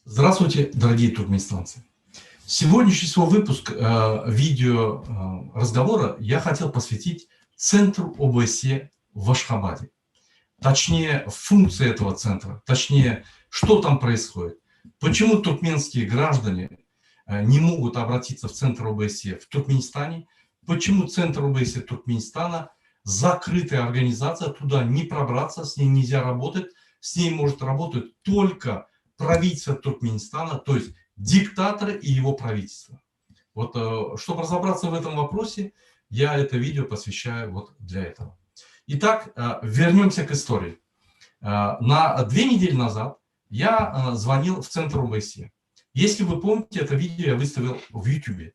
Здравствуйте, дорогие туркменистанцы! Сегодняшний свой выпуск видео разговора я хотел посвятить центру ОБСЕ в Ашхабаде. Точнее, функции этого центра, точнее, что там происходит. Почему туркменские граждане не могут обратиться в центр ОБСЕ в Туркменистане. Почему центр ОБСЕ Туркменистана закрытая организация, туда не пробраться, с ней нельзя работать. С ней может работать только правительство Туркменистана, то есть диктатор и его правительство. Вот, чтобы разобраться в этом вопросе, я это видео посвящаю вот для этого. Итак, вернемся к истории. На 2 недели назад я звонил в центр ОБСЕ. Если вы помните, это видео я выставил в YouTube.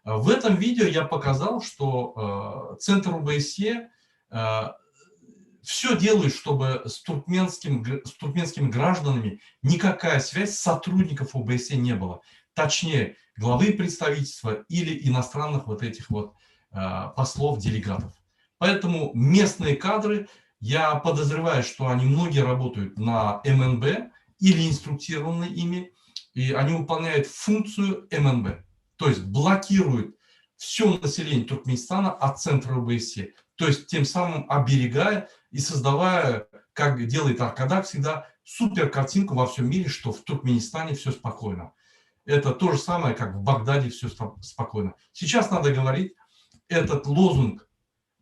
В этом видео я показал, что центр ОБСЕ все делает, чтобы с туркменскими гражданами никакая связь сотрудников ОБСЕ не было. Точнее, главы представительства или иностранных вот этих вот послов, делегатов. Поэтому местные кадры, я подозреваю, что они многие работают на МНБ или инструктированы ими, и они выполняют функцию МНБ. То есть блокируют все население Туркменистана от центра ОБСЕ. То есть тем самым оберегая и создавая, как делает Аркадак всегда, супер картинку во всем мире, что в Туркменистане все спокойно. Это то же самое, как в Багдаде все спокойно. Сейчас надо говорить, этот лозунг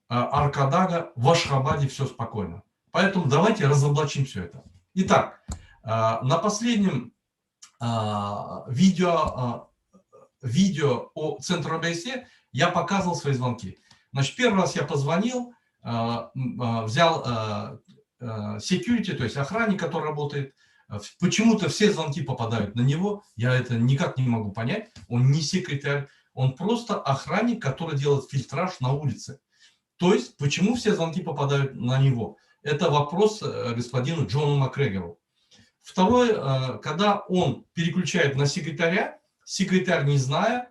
Аркадага: в Ашхабаде все спокойно. Поэтому давайте разоблачим все это. Итак, на последнем видео о центре ОБСЕ я показывал свои звонки. Значит, первый раз я позвонил, взял security, то есть охранник, который работает. Почему-то все звонки попадают на него. Я это никак не могу понять. Он не секретарь, он просто охранник, который делает фильтраж на улице. То есть, почему все звонки попадают на него? Это вопрос господину Джону Макгрегору. Второе, когда он переключает на секретаря, секретарь не зная,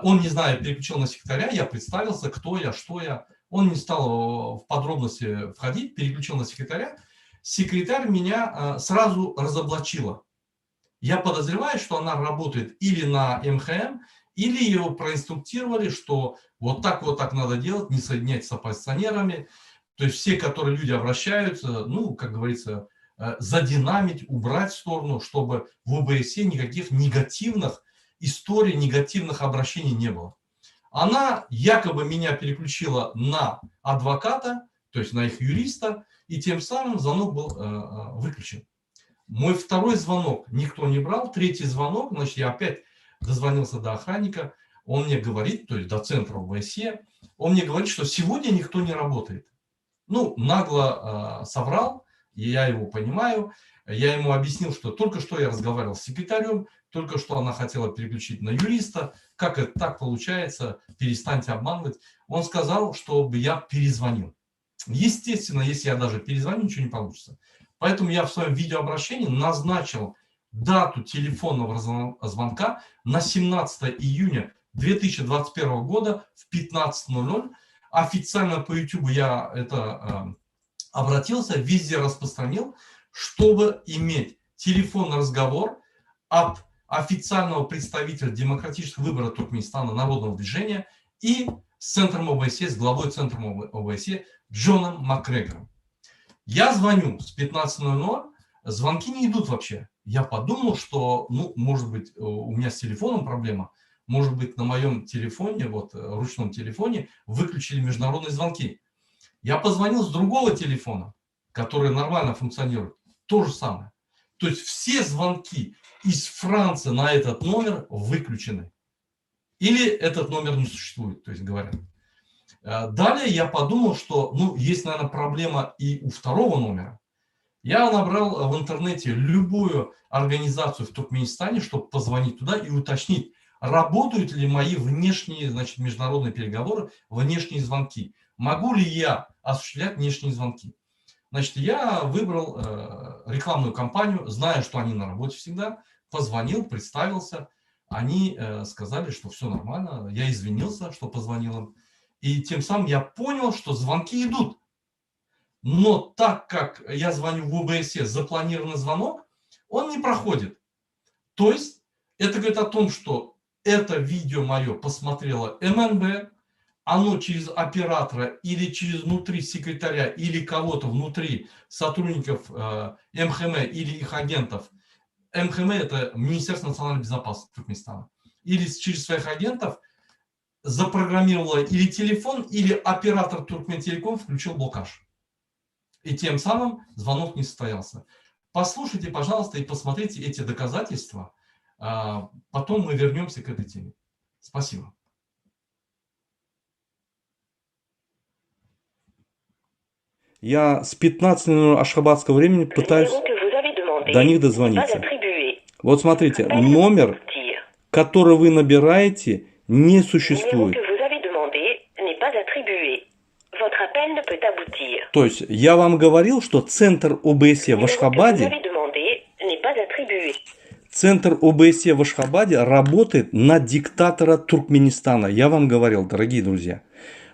он не зная, переключил на секретаря, я представился, кто я, что я. Он не стал в подробности входить, переключил на секретаря. Секретарь меня сразу разоблачила. Я подозреваю, что она работает или на МХМ, или его проинструктировали, что вот так надо делать, не соединять с оппозиционерами. То есть все, которые люди обращаются, ну, как говорится, задинамить, убрать в сторону, чтобы в ОБСЕ никаких негативных историй, негативных обращений не было. Она якобы меня переключила на адвоката, то есть на их юриста, и тем самым звонок был выключен. Мой второй звонок никто не брал, третий звонок, значит, я опять дозвонился до охранника, он мне говорит, то есть до центра ОБСЕ, он мне говорит, что сегодня никто не работает. Ну, нагло соврал, и я его понимаю. Я ему объяснил, что только что я разговаривал с секретарем, только что она хотела переключить на юриста. Как это так получается? Перестаньте обманывать. Он сказал, чтобы я перезвонил. Естественно, если я даже перезвоню, ничего не получится. Поэтому я в своем видеообращении назначил дату телефонного звонка на 17 июня 2021 года в 15:00. Официально по YouTube я это обратился, везде распространил, чтобы иметь телефонный разговор от официального представителя демократического выбора Туркменистана, народного движения, и с центром ОБСЕ, с главой центра ОБСЕ Джоном Макгрегором. Я звоню с 15:00, звонки не идут вообще. Я подумал, что, ну, может быть, у меня с телефоном проблема, может быть, на моем телефоне, вот ручном телефоне, выключили международные звонки. Я позвонил с другого телефона, который нормально функционирует, то же самое. То есть все звонки из Франции на этот номер выключены. Или этот номер не существует, то есть говорят. Далее я подумал, что, ну, есть, наверное, проблема и у второго номера. Я набрал в интернете любую организацию в Туркменистане, чтобы позвонить туда и уточнить, работают ли мои внешние, значит, международные переговоры, внешние звонки. Могу ли я осуществлять внешние звонки? Значит, я выбрал рекламную кампанию, зная, что они на работе всегда, позвонил, представился. Они сказали, что все нормально. Я извинился, что позвонил им. И тем самым я понял, что звонки идут. Но так как я звоню в ОБСЕ, запланированный звонок, он не проходит. То есть это говорит о том, что это видео мое посмотрело МНБ, оно через оператора или через внутри секретаря или кого-то внутри сотрудников МХМ или их агентов. МХМ – это Министерство национальной безопасности Туркменистана. Или через своих агентов запрограммировала или телефон, или оператор Туркментелеком включил блокаж. И тем самым звонок не состоялся. Послушайте, пожалуйста, и посмотрите эти доказательства. Потом мы вернемся к этой теме. Спасибо. Я с 15 ашхабадского времени пытаюсь до них дозвониться. Вот смотрите, номер, который вы набираете, не существует. То есть я вам говорил, что центр ОБСЕ в Ашхабаде, работает на диктатора Туркменистана. Я вам говорил, дорогие друзья.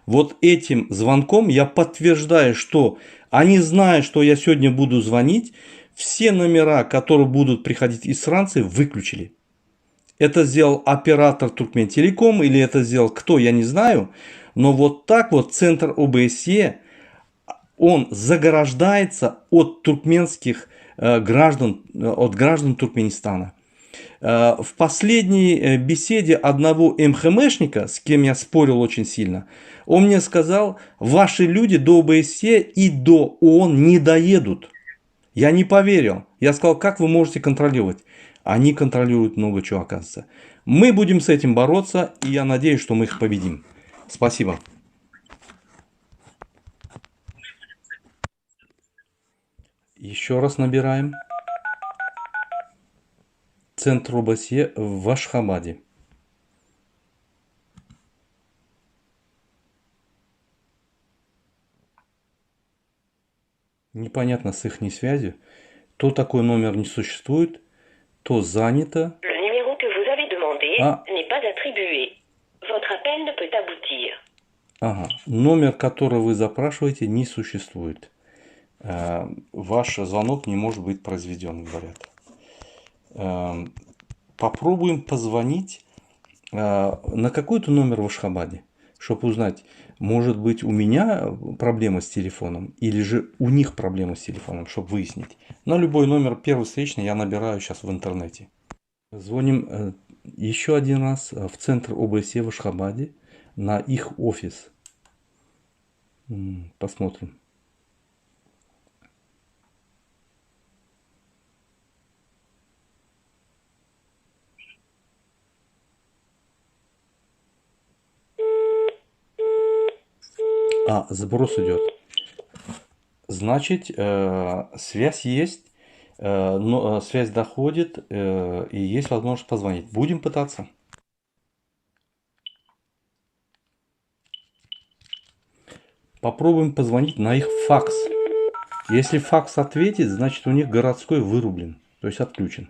Вот этим звонком я подтверждаю, что они знают, что я сегодня буду звонить. Все номера, которые будут приходить из Франции, выключили. Это сделал оператор Туркментелеком или это сделал кто, я не знаю. Но вот так вот центр ОБСЕ, он заграждается от туркменских граждан, от граждан Туркменистана. В последней беседе одного МХМшника, с кем я спорил очень сильно, он мне сказал, ваши люди до ОБСЕ и до ООН не доедут. Я не поверил. Я сказал, как вы можете контролировать? Они контролируют много чего, оказывается. Мы будем с этим бороться, и я надеюсь, что мы их победим. Спасибо. Еще раз набираем. Центр ОБСЕ в Ашхабаде. Непонятно с их связью. То такой номер не существует, то занято. Ага. Номер, который вы запрашиваете, не существует. Ваш звонок не может быть произведен, говорят. Попробуем позвонить на какой-то номер в Ашхабаде, чтобы узнать, может быть, у меня проблема с телефоном, или же у них проблема с телефоном, чтобы выяснить. На любой номер первый встречный я набираю сейчас в интернете. Звоним еще один раз в центр ОБСЕ в Ашхабаде, на их офис. Посмотрим. Сброс идет. Значит, связь есть, но связь доходит, и есть возможность позвонить. Будем пытаться. Попробуем позвонить на их факс. Если факс ответит, значит у них городской вырублен, то есть отключен.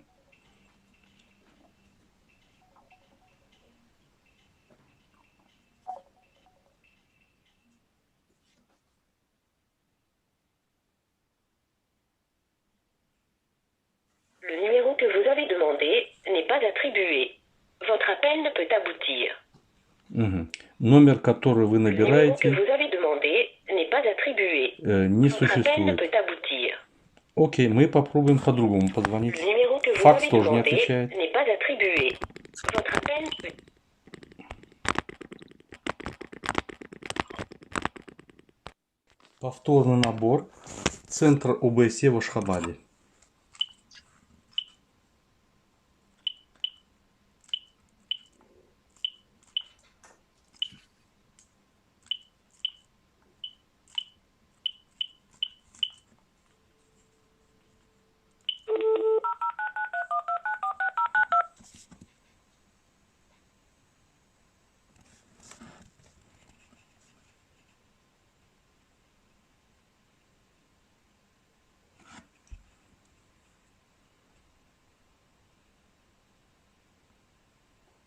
Le numéro que vous avez demandé n'est pas attribué. Votre appel ne peut aboutir. Номер, который вы набираете, не существует. Окей, мы попробуем по-другому позвонить. Факс тоже не отвечает. Повторный набор. Центр ОБСЕ в Ашхабаде.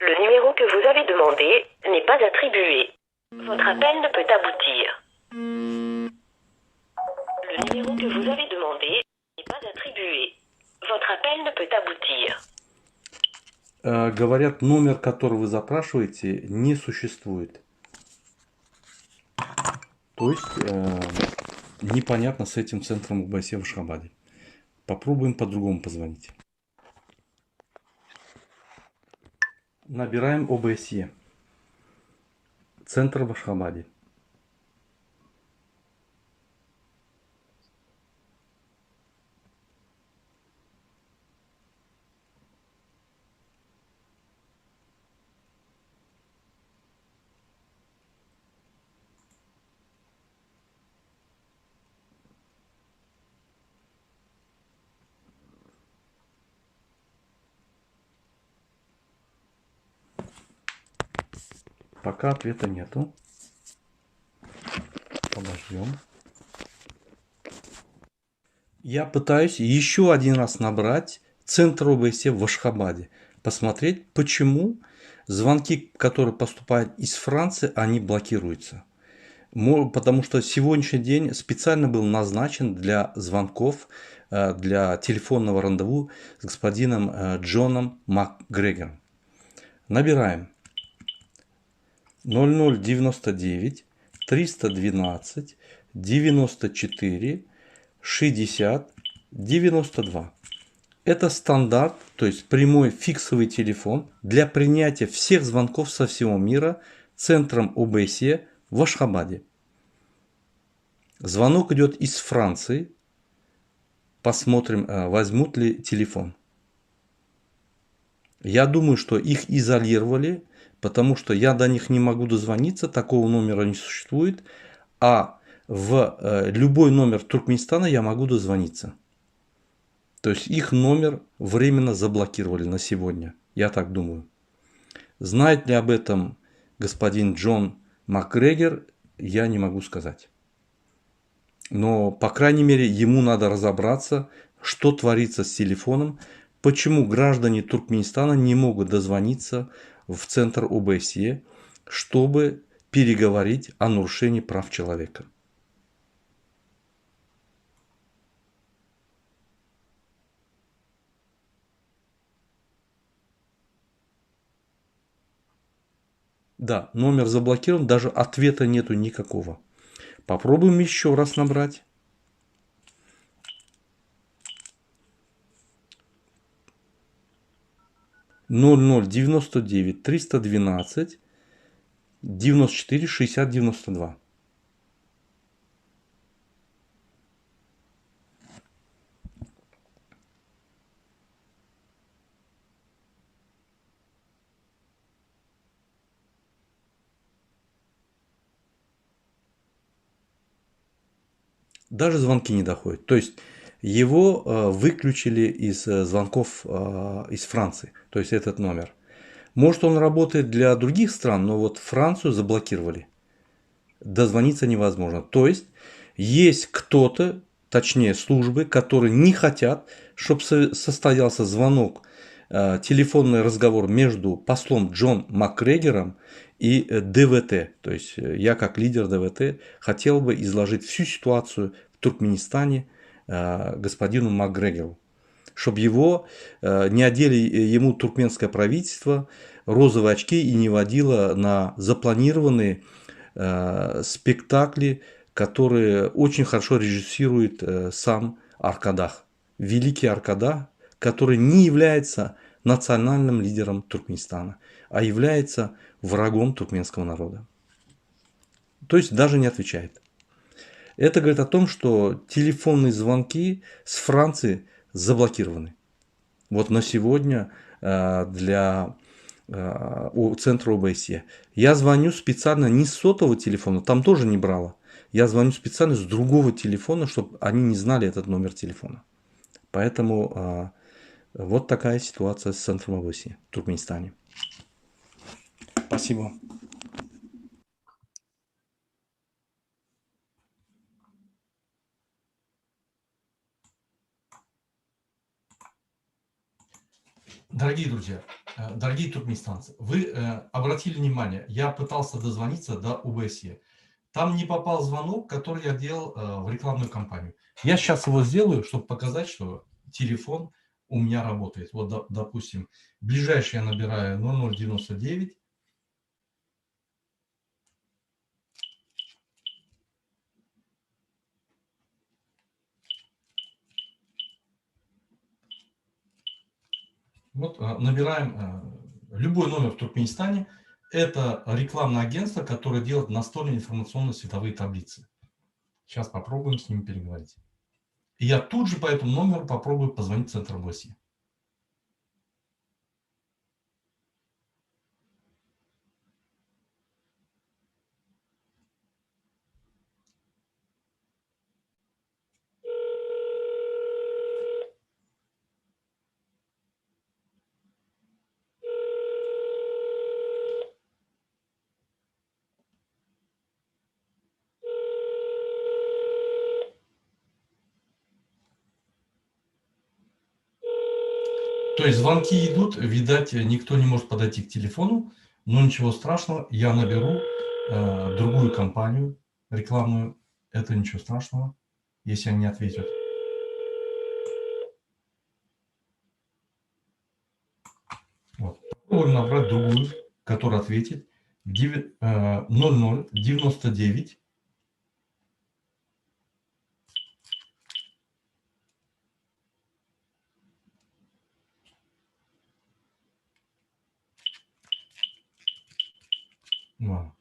Le numéro que vous avez demandé n'est pas attribué. Votre appel ne peut aboutir. Le numéro que vous avez demandé n'est pas attribué. Votre appel ne peut aboutir. Говорят, номер, который вы запрашиваете, не существует. То есть непонятно с этим центром ОБСЕ в Ашхабаде. Попробуем по-другому позвонить. Набираем ОБСЕ. Центр в Ашхабаде. Пока ответа нету. Подождем. Я пытаюсь еще один раз набрать центр ОБСЕ в Ашхабаде. Посмотреть, почему звонки, которые поступают из Франции, они блокируются. Потому что сегодняшний день специально был назначен для звонков, для телефонного рандеву с господином Джоном МакГрегором. Набираем 0099 312 94 60 92. Это стандарт, то есть прямой фиксовый телефон для принятия всех звонков со всего мира центром ОБСЕ в Ашхабаде. Звонок идет из Франции. Посмотрим, возьмут ли телефон. Я думаю, что их изолировали, потому что я до них не могу дозвониться, такого номера не существует, а в любой номер Туркменистана я могу дозвониться. То есть их номер временно заблокировали на сегодня, я так думаю. Знает ли об этом господин Джон МакГрегор, я не могу сказать. Но, по крайней мере, ему надо разобраться, что творится с телефоном, почему граждане Туркменистана не могут дозвониться в центр ОБСЕ, чтобы переговорить о нарушении прав человека. Да, номер заблокирован, даже ответа нету никакого. Попробуем еще раз набрать. (00 99 312 94 60 92). Даже звонки не доходят. То есть его выключили из звонков из Франции, то есть этот номер. Может, он работает для других стран, но вот Францию заблокировали. Дозвониться невозможно. То есть есть кто-то, точнее службы, которые не хотят, чтобы состоялся звонок, телефонный разговор между послом Джон МакГрегором и ДВТ. То есть я как лидер ДВТ хотел бы изложить всю ситуацию в Туркменистане господину МакГрегору, чтобы его не одели ему туркменское правительство розовые очки и не водило на запланированные спектакли, которые очень хорошо режиссирует сам Аркадах. Великий Аркадах, который не является национальным лидером Туркменистана, а является врагом туркменского народа. То есть даже не отвечает. Это говорит о том, что телефонные звонки с Франции заблокированы. Вот на сегодня для центра ОБСЕ. Я звоню специально не с сотового телефона, там тоже не брала. Я звоню специально с другого телефона, чтобы они не знали этот номер телефона. Поэтому вот такая ситуация с центром ОБСЕ в Туркменистане. Спасибо. Дорогие друзья, дорогие туркменистанцы, вы обратили внимание, я пытался дозвониться до ОБСЕ. Там не попал звонок, который я делал в рекламную кампанию. Я сейчас его сделаю, чтобы показать, что телефон у меня работает. Вот, допустим, ближайший я набираю 0099. Вот набираем любой номер в Туркменистане. Это рекламное агентство, которое делает настольные информационно-световые таблицы. Сейчас попробуем с ними переговорить. И я тут же по этому номеру попробую позвонить в центр ОБСЕ. То есть звонки идут, видать, никто не может подойти к телефону, но ничего страшного, я наберу другую компанию рекламную, это ничего страшного, если они не ответят. Вот. Попробуем набрать другую, которая ответит. 0099. Ладно.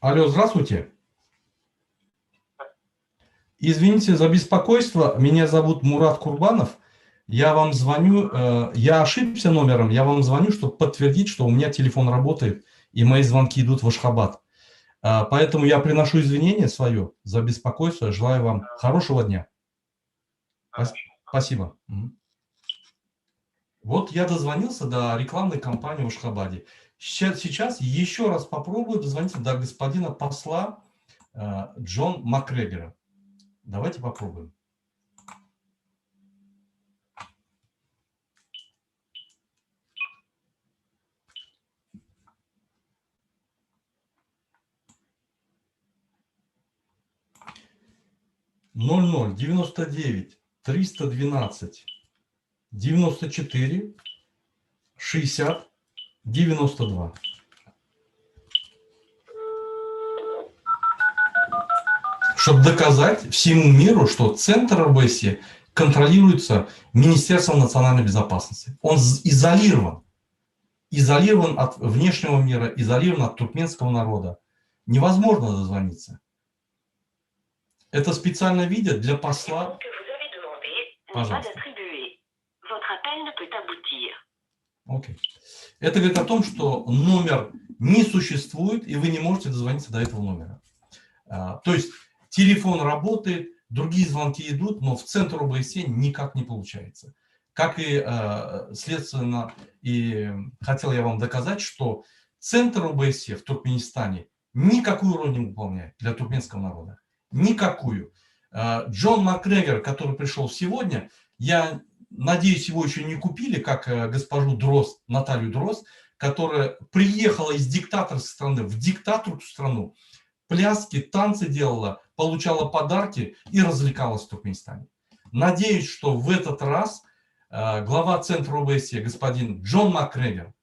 Алло, здравствуйте. Извините за беспокойство. Меня зовут Мурат Курбанов. Я вам звоню, я ошибся номером, я вам звоню, чтобы подтвердить, что у меня телефон работает и мои звонки идут в Ашхабад. Поэтому я приношу извинения свое за беспокойство. Желаю вам хорошего дня. Спасибо. Вот я дозвонился до рекламной кампании в Ашхабаде. Сейчас еще раз попробую дозвониться до господина посла Джон Макгрегора. Давайте попробуем. (00 99 312 94 60 92). Чтобы доказать всему миру, что центр ОБСЕ контролируется Министерством национальной безопасности. Он изолирован от внешнего мира, изолирован от туркменского народа. Невозможно дозвониться. Это специально видят для посла. Пожалуйста. Окей. Это говорит о том, что номер не существует, и вы не можете дозвониться до этого номера. То есть телефон работает, другие звонки идут, но в центр ОБСЕ никак не получается. Как и, следственно, и хотел я вам доказать, что центр ОБСЕ в Туркменистане никакую роль не выполняет для туркменского народа. Никакую. Джон Макгрегор, который пришел сегодня, я надеюсь, его еще не купили, как госпожу Дрозд, Наталью Дрозд, которая приехала из диктаторской страны в диктаторскую страну, пляски, танцы делала, получала подарки и развлекалась в Туркменистане. Надеюсь, что в этот раз глава центра ОБСЕ, господин Джон Макгрегор,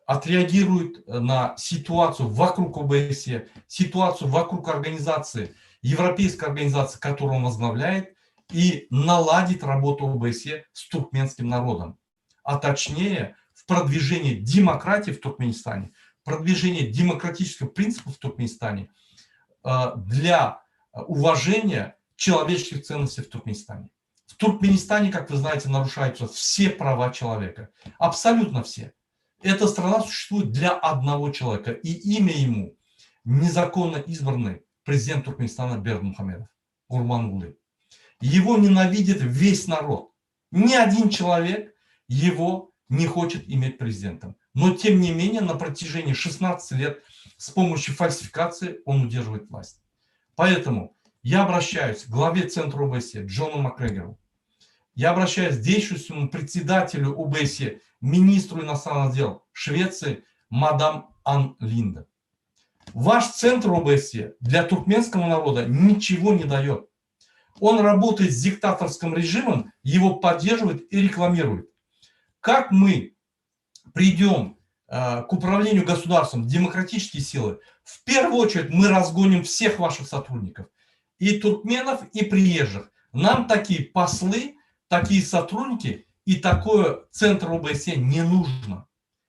отреагирует на ситуацию вокруг ОБСЕ, ситуацию вокруг организации, европейской организации, которую он возглавляет, и наладит работу ОБСЕ с туркменским народом. А точнее, в продвижении демократии в Туркменистане, продвижении демократических принципов в Туркменистане для уважения человеческих ценностей в Туркменистане. В Туркменистане, как вы знаете, нарушаются все права человека. Абсолютно все. Эта страна существует для одного человека, и имя ему незаконно избранный президент Туркменистана Бердмухамедов Гурбангулы. Его ненавидит весь народ. Ни один человек его не хочет иметь президентом. Но тем не менее на протяжении 16 лет с помощью фальсификации он удерживает власть. Поэтому я обращаюсь к главе Центра ОБСЕ Джону Макгрегору. Я обращаюсь к действующему председателю ОБСЕ, министру иностранных дел Швеции, мадам Ан Линде. Ваш Центр ОБСЕ для туркменского народа ничего не дает. Он работает с диктаторским режимом, его поддерживает и рекламирует. Как мы придем к управлению государством, демократические силы, в первую очередь мы разгоним всех ваших сотрудников, и туркменов, и приезжих. Нам такие послы, такие сотрудники и такое Центр ОБСЕ не нужно.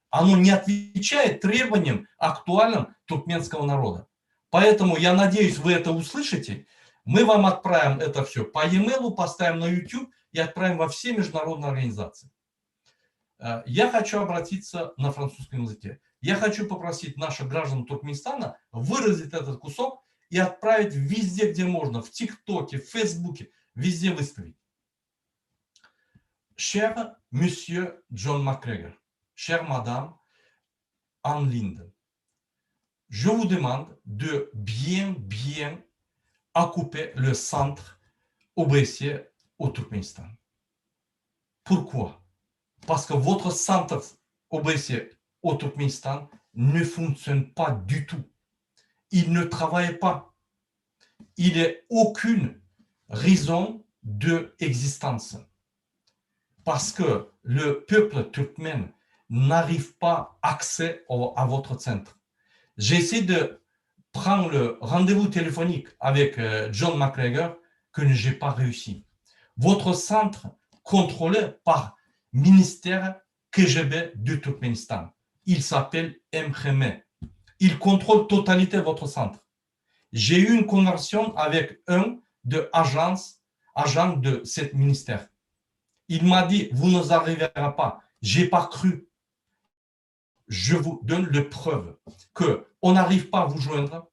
Оно не отвечает требованиям актуальным туркменского народа. Поэтому я надеюсь, вы это услышите. Мы вам отправим это все по e-mail, поставим на YouTube и отправим во все международные организации. Я хочу обратиться на французском языке. Я хочу попросить наших граждан Туркменистана выразить этот кусок и отправить везде, где можно, в ТикТоке, в Фейсбуке, везде выставить. Cher Monsieur John Macgregor, chère Madame Anne Linde, je vous demande de bien occuper le centre OBSE au Turkménistan. Pourquoi? Parce que votre centre OBSE au Turkménistan ne fonctionne pas du tout. Il ne travaille pas. Il n'y a aucune raison d'existence. Parce que le peuple turkmène n'arrive pas accès à votre centre. J'ai essayé de prendre le rendez-vous téléphonique avec John Macgregor que je n'ai pas réussi. Votre centre contrôlé par ministère KGB du Turkménistan. Il s'appelle MKM. Il contrôle totalité votre centre. J'ai eu une conversation avec un de agent de ce ministère. Il m'a dit, vous ne arriverez pas. Je n'ai pas cru. Je vous donne les preuves qu'on n'arrive pas à vous joindre,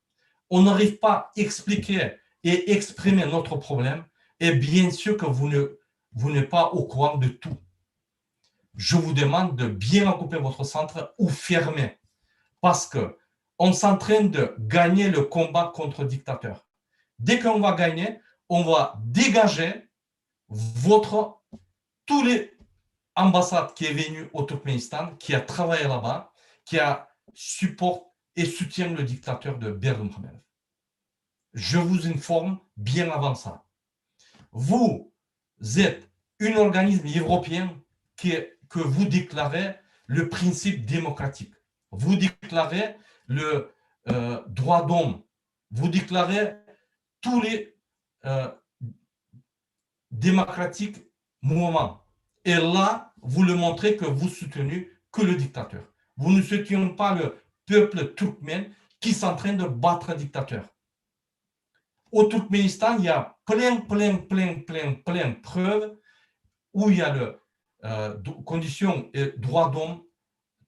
on n'arrive pas à expliquer et exprimer notre problème, et bien sûr que vous n'êtes pas au courant de tout. Je vous demande de bien occuper votre centre ou fermer, parce qu'on s'entraîne de gagner le combat contre le dictateur. Dès qu'on va gagner, on va dégager tous les ambassades qui est venu au Turkménistan, qui a travaillé là-bas, qui a supporté et soutient le dictateur de Berdimuhamedow. Je vous informe bien avant ça. Vous êtes un organisme européen que vous déclarez le principe démocratique. Vous déclarez le droit d'homme. Vous déclarez tous les démocratiques mouvements. Et là, vous le montrez que vous soutenez que le dictateur. Vous ne soutenez pas le peuple turkmène qui s'entraîne de battre le dictateur. Au Turkménistan, il y a plein de preuves où il y a les conditions et droits d'homme,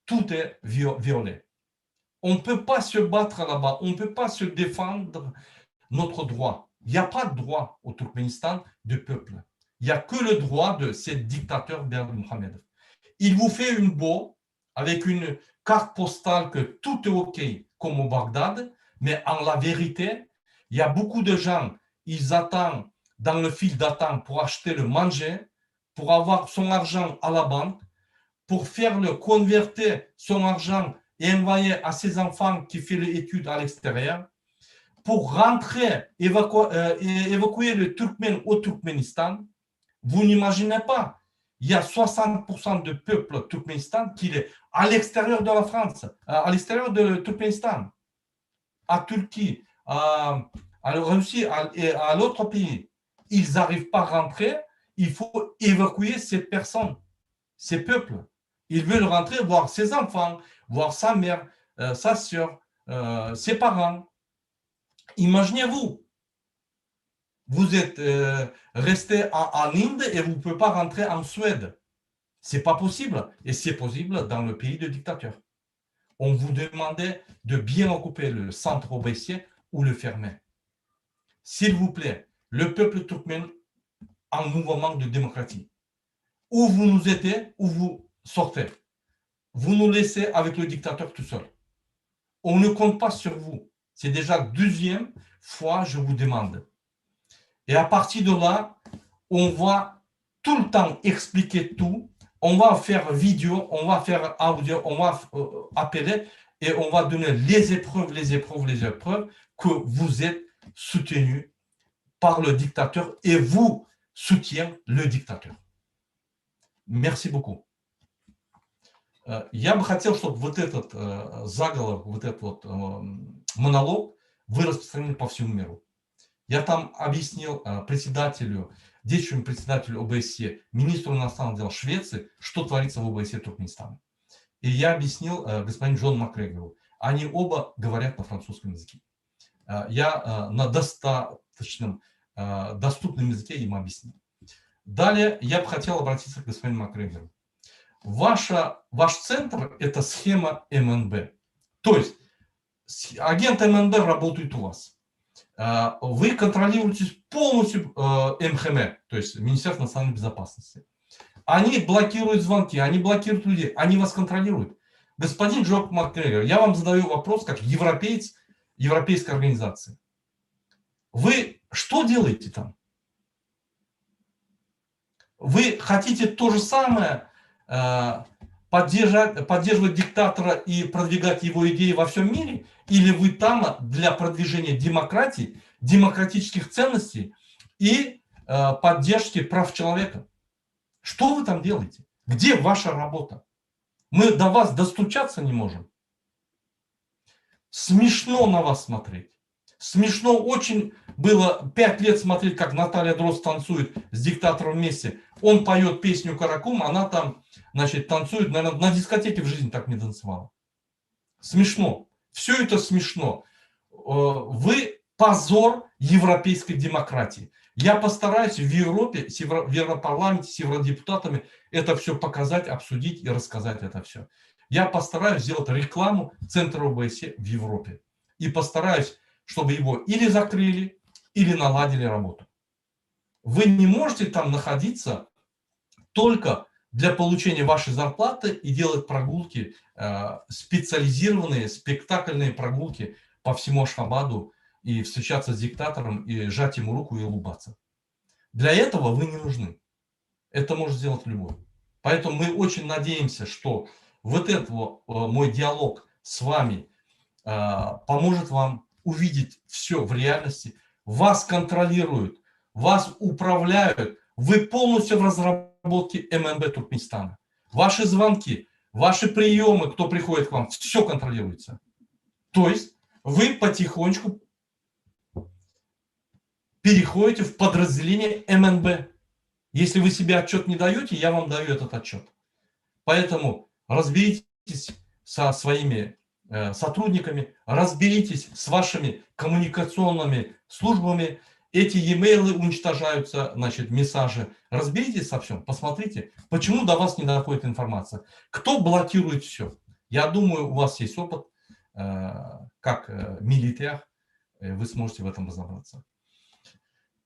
tout est violé. On ne peut pas se battre là-bas, on ne peut pas se défendre notre droit. Il n'y a pas de droit au Turkménistan de peuple. Il n'y a que le droit de ce dictateur Berdimuhamedow. Il vous fait une beau avec une carte postale que tout est OK comme au Bagdad, mais en la vérité, il y a beaucoup de gens, ils attendent dans le fil d'attente pour acheter le manger, pour avoir son argent à la banque, pour faire le convertir son argent et envoyer à ses enfants qui font les études à l'extérieur, pour rentrer, évacuer le Turkmène au Turkménistan. Vous n'imaginez pas, il y a 60% de peuple Turkménistan qui est à l'extérieur de la France, à l'extérieur de Turkménistan, à Turquie, à la Russie et à l'autre pays. Ils n'arrivent pas à rentrer, il faut évacuer ces personnes, ces peuples. Ils veulent rentrer, voir ses enfants, voir sa mère, sa soeur, ses parents. Imaginez-vous, vous êtes resté en Inde et vous ne pouvez pas rentrer en Suède. Ce n'est pas possible. Et c'est possible dans le pays de dictateur. On vous demandait de bien occuper le centre OBSE ou le fermer. S'il vous plaît, le peuple turkmène un mouvement de démocratie. Ou vous nous aidez, ou vous sortez. Vous nous laissez avec le dictateur tout seul. On ne compte pas sur vous. C'est déjà deuxième fois je vous demande. Et à partir de là, on va tout le temps expliquer tout. On va faire vidéo, on va faire audio, on va appeler et on va donner les épreuves que vous êtes soutenus par le dictateur et vous soutiennent le dictateur. Merci beaucoup. Я бы хотел, чтобы вот этот заголовок, вот этот вот монолог вы распространили по всему миру. Я там объяснил председателю, действующему председателю ОБСЕ, министру иностранных дел Швеции, что творится в ОБСЕ Туркменистана. И я объяснил господину Джону Макгрегору. Они оба говорят на французском языке. Я на достаточном, доступном языке им объяснил. Далее я бы хотел обратиться к господину Макгрегору. Ваш центр – это схема МНБ. То есть агенты МНБ работают у вас. Вы контролируете полностью МХМ, то есть Министерство национальной безопасности. Они блокируют звонки, они блокируют людей, они вас контролируют. Господин Джон Макгрегор, я вам задаю вопрос как европеец европейской организации. Вы что делаете там? Вы хотите то же самое, поддерживать диктатора и продвигать его идеи во всем мире? Или вы там для продвижения демократии, демократических ценностей и поддержки прав человека? Что вы там делаете? Где ваша работа? Мы до вас достучаться не можем. Смешно на вас смотреть. Смешно очень было 5 лет смотреть, как Наталья Дрозд танцует с диктатором вместе. Он поет песню «Каракум», она там, значит, танцует. Наверное, на дискотеке в жизни так не танцевала. Смешно. Все это смешно. Вы позор европейской демократии. Я постараюсь в Европе, в Европарламенте, с евродепутатами это все показать, обсудить и рассказать это все. Я постараюсь сделать рекламу Центра ОБСЕ в Европе. И постараюсь, чтобы его или закрыли, или наладили работу. Вы не можете там находиться только для получения вашей зарплаты и делать прогулки, специализированные, спектакльные прогулки по всему Ашхабаду и встречаться с диктатором, и сжать ему руку и улыбаться. Для этого вы не нужны. Это может сделать любой. Поэтому мы очень надеемся, что вот этот мой диалог с вами поможет вам увидеть все в реальности. Вас контролируют, вас управляют. Вы полностью в разработке МНБ Туркменистана. Ваши звонки, ваши приемы, кто приходит к вам, все контролируется. То есть вы потихонечку переходите в подразделение МНБ. Если вы себе отчет не даете, я вам даю этот отчет. Поэтому разберитесь со своими сотрудниками, разберитесь с вашими коммуникационными службами. Эти e-mail уничтожаются, значит, мессажи. Разберитесь со всем, посмотрите, почему до вас не доходит информация. Кто блокирует все? Я думаю, у вас есть опыт, как милитар, вы сможете в этом разобраться.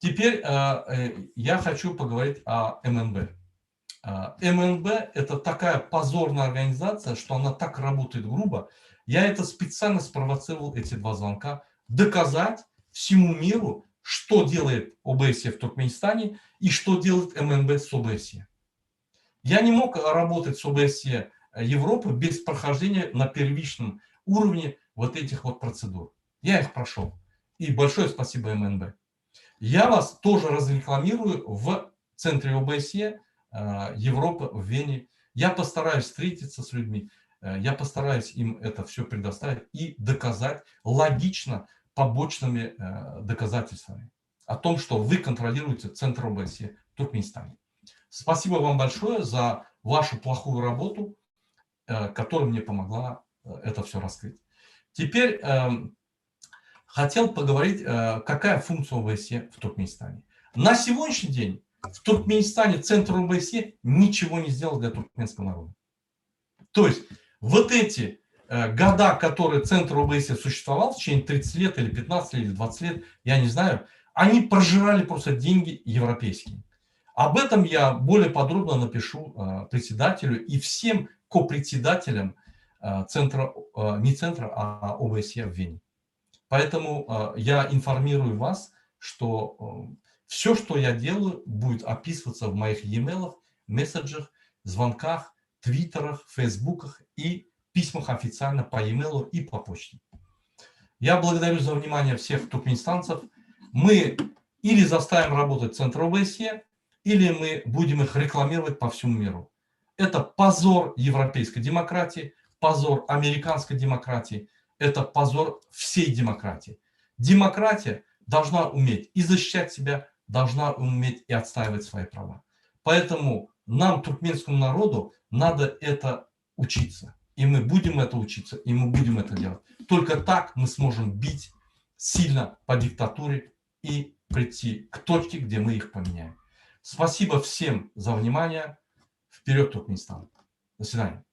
Теперь я хочу поговорить о МНБ. МНБ – это такая позорная организация, что она так работает грубо. Я это специально спровоцировал, эти 2 звонка, доказать всему миру, что делает ОБСЕ в Туркменистане и что делает МНБ с ОБСЕ. Я не мог работать с ОБСЕ Европы без прохождения на первичном уровне вот этих вот процедур. Я их прошел. И большое спасибо МНБ. Я вас тоже разрекламирую в центре ОБСЕ Европы в Вене. Я постараюсь встретиться с людьми, я постараюсь им это все предоставить и доказать логично побочными доказательствами о том, что вы контролируете центр ОБСЕ в Туркменистане. Спасибо вам большое за вашу плохую работу, которая мне помогла это все раскрыть. Теперь хотел поговорить, какая функция ОБСЕ в Туркменистане. На сегодняшний день в Туркменистане центр ОБСЕ ничего не сделал для туркменского народа. То есть вот эти года, которые центр ОБСЕ существовал, в течение 30 лет или 15 или 20 лет, я не знаю, они прожирали просто деньги европейские. Об этом я более подробно напишу председателю и всем копредседателям центра, не центра, а ОБСЕ в Вене. Поэтому я информирую вас, что все, что я делаю, будет описываться в моих e-mail'ах, месседжах, звонках, твиттерах, фейсбуках и письмах официально по e-mail и по почте. Я благодарю за внимание всех туркменистанцев. Мы или заставим работать Центр ОБСЕ, или мы будем их рекламировать по всему миру. Это позор европейской демократии, позор американской демократии, это позор всей демократии. Демократия должна уметь и защищать себя, должна уметь и отстаивать свои права. Поэтому нам, туркменскому народу, надо это учиться. И мы будем это учиться, и мы будем это делать. Только так мы сможем бить сильно по диктатуре и прийти к точке, где мы их поменяем. Спасибо всем за внимание. Вперед, Туркменистан. До свидания.